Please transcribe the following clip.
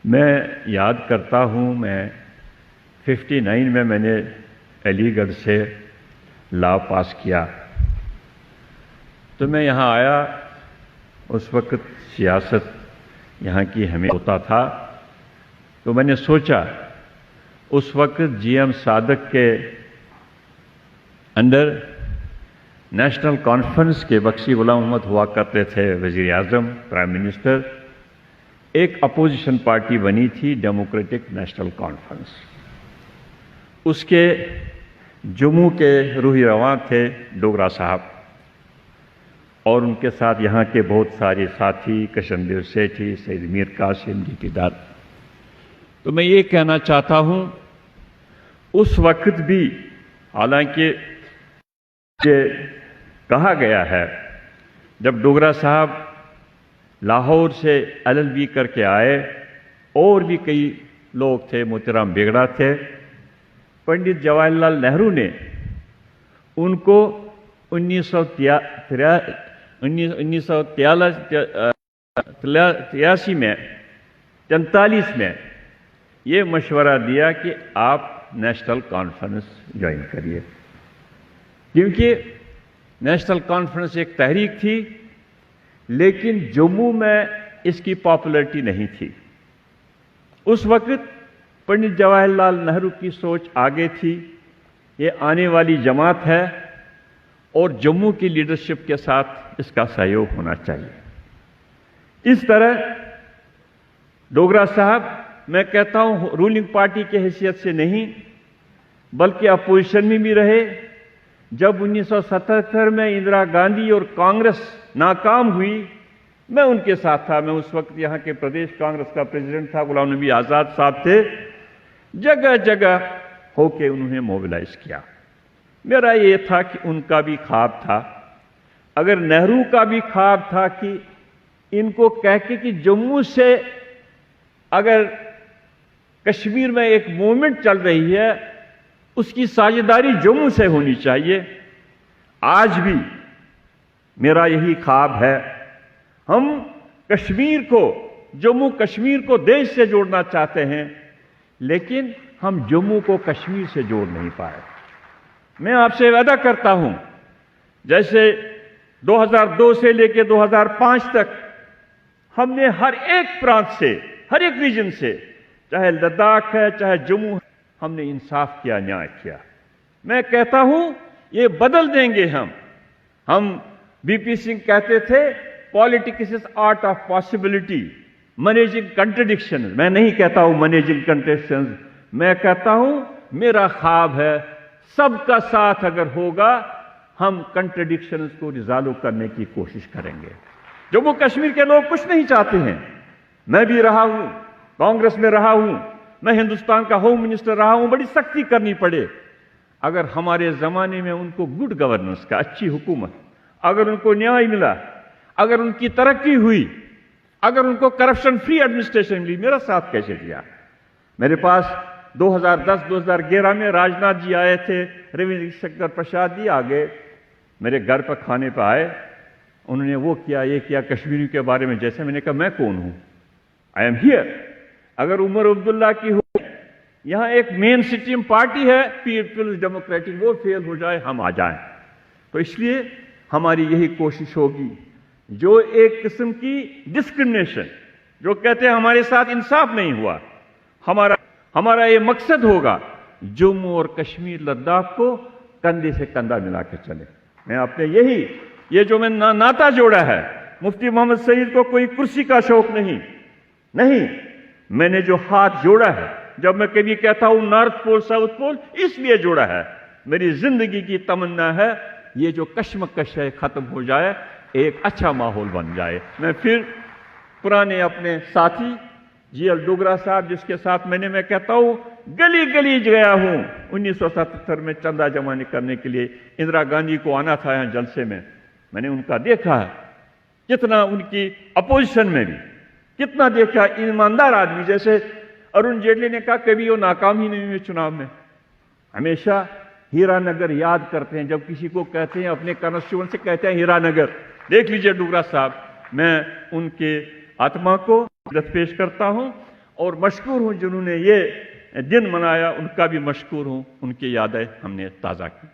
میں یاد کرتا ہوں میں 59 میں نے علی گڑھ سے لا پاس کیا تو میں یہاں آیا. اس وقت سیاست یہاں کی ہمیں ہوتا تھا تو میں نے سوچا اس وقت جی ایم صادق کے انڈر نیشنل کانفرنس کے بخشی غلام محمد ہوا کرتے تھے وزیر اعظم پرائم منسٹر. ایک اپوزیشن پارٹی بنی تھی ڈیموکریٹک نیشنل کانفرنس. اس کے جموں کے روحی رواں تھے ڈوگرا صاحب اور ان کے ساتھ یہاں کے بہت سارے ساتھی کشمیر سیٹھی سید میر قاسم ڈی پی دار. تو میں یہ کہنا چاہتا ہوں اس وقت بھی حالانکہ یہ کہا گیا ہے جب ڈوگرا صاحب لاہور سے LLB کر کے آئے اور بھی کئی لوگ تھے موتیرام بیگڑا تھے پنڈت جواہر لال نہرو نے ان کو 1983 میں 43 میں یہ مشورہ دیا کہ آپ نیشنل کانفرنس جوائن کریے کیونکہ نیشنل کانفرنس ایک تحریک تھی لیکن جموں میں اس کی پاپولرٹی نہیں تھی. اس وقت پنڈت جواہر لال نہرو کی سوچ آگے تھی یہ آنے والی جماعت ہے اور جموں کی لیڈرشپ کے ساتھ اس کا سہیوگ ہونا چاہیے. اس طرح ڈوگرا صاحب میں کہتا ہوں رولنگ پارٹی کی حیثیت سے نہیں بلکہ اپوزیشن میں بھی رہے. جب 1977 میں اندرا گاندھی اور کانگریس ناکام ہوئی میں ان کے ساتھ تھا. میں اس وقت یہاں کے پردیش کانگریس کا پریزیڈنٹ تھا. غلام نبی آزاد صاحب تھے. جگہ جگہ ہو کے انہوں نے موبلائز کیا. میرا یہ تھا کہ ان کا بھی خواب تھا اگر نہرو کا بھی خواب تھا کہ ان کو کہہ کے کہ جموں سے اگر کشمیر میں ایک موومنٹ چل رہی ہے اس کی ساجھیداری جموں سے ہونی چاہیے. آج بھی میرا یہی خواب ہے. ہم کشمیر کو جموں کشمیر کو دیش سے جوڑنا چاہتے ہیں لیکن ہم جموں کو کشمیر سے جوڑ نہیں پائے. میں آپ سے وعدہ کرتا ہوں جیسے 2002 سے لے کے 2005 تک ہم نے ہر ایک پرانت سے ہر ایک ریجن سے چاہے لداخ ہے چاہے جموں ہے ہم نے انصاف کیا نیائے کیا. میں کہتا ہوں یہ بدل دیں گے ہم بی پی سنگھ کہتے تھے politics is art of possibility managing contradiction. میں نہیں کہتا ہوں مینیجنگ کنٹرڈکشن. میں کہتا ہوں میرا خواب ہے سب کا ساتھ اگر ہوگا ہم کنٹرڈکشنز کو ریزالو کرنے کی کوشش کریں گے. جموں کشمیر کے لوگ کچھ نہیں چاہتے ہیں. میں بھی رہا ہوں کانگریس میں رہا ہوں میں ہندوستان کا ہوم منسٹر رہا ہوں. بڑی سختی کرنی پڑے. اگر ہمارے زمانے میں ان کو گڈ گورننس کا اچھی حکومت اگر ان کو نیائے ملا اگر ان کی ترقی ہوئی اگر ان کو کرپشن فری ایڈمنسٹریشن ملی میرا ساتھ کیسے دیا. میرے پاس 2010-2011 میں راجناتھ جی آئے تھے روی شنکر پرساد جی آگے میرے گھر پر کھانے پہ آئے. انہوں نے وہ کیا یہ کیا کشمیری کے بارے میں جیسے میں نے کہا میں کون ہوں آئی ایم ہیئر. اگر عمر عبداللہ کی ہو یہاں ایک مین سٹریم پارٹی ہے پیپلز ڈیموکریٹک وہ فیل ہو جائے ہم آ جائیں. تو اس لیے ہماری یہی کوشش ہوگی جو ایک قسم کی ڈسکرمنیشن جو کہتے ہیں ہمارے ساتھ انصاف نہیں ہوا ہمارا یہ مقصد ہوگا جموں اور کشمیر لداخ کو کندھے سے کندھا ملا کے چلے. میں آپ نے یہ جو میں ناطا جوڑا ہے مفتی محمد سعید کو کوئی کرسی کا شوق نہیں میں نے جو ہاتھ جوڑا ہے جب میں کبھی کہتا ہوں نارتھ پول ساؤتھ پول اس لیے جوڑا ہے میری زندگی کی تمنا ہے یہ جو کشمکش ہے ختم ہو جائے ایک اچھا ماحول بن جائے. میں پھر پرانے اپنے ساتھی جی ایل ڈوگرا صاحب جس کے ساتھ میں کہتا ہوں گلی گلی گیا ہوں 1977 میں چندہ جمع کرنے کے لیے اندرا گاندھی کو آنا تھا یہاں جلسے میں نے ان کا دیکھا ہے کتنا ان کی اپوزیشن میں بھی کتنا دیکھا ایماندار آدمی جیسے ارون جیٹلی نے کہا کبھی وہ ناکام ہی نہیں ہوئے چناؤ میں. ہمیشہ ہیرا نگر یاد کرتے ہیں جب کسی کو کہتے ہیں اپنے کانسٹیچوئنٹ سے کہتے ہیں ہیرا نگر. دیکھ لیجئے ڈوگرا صاحب میں ان کے آتما کو عقیدت پیش کرتا ہوں اور مشکور ہوں جنہوں نے یہ دن منایا، ان کا بھی مشکور ہوں، ان کی یادیں ہم نے تازہ کی۔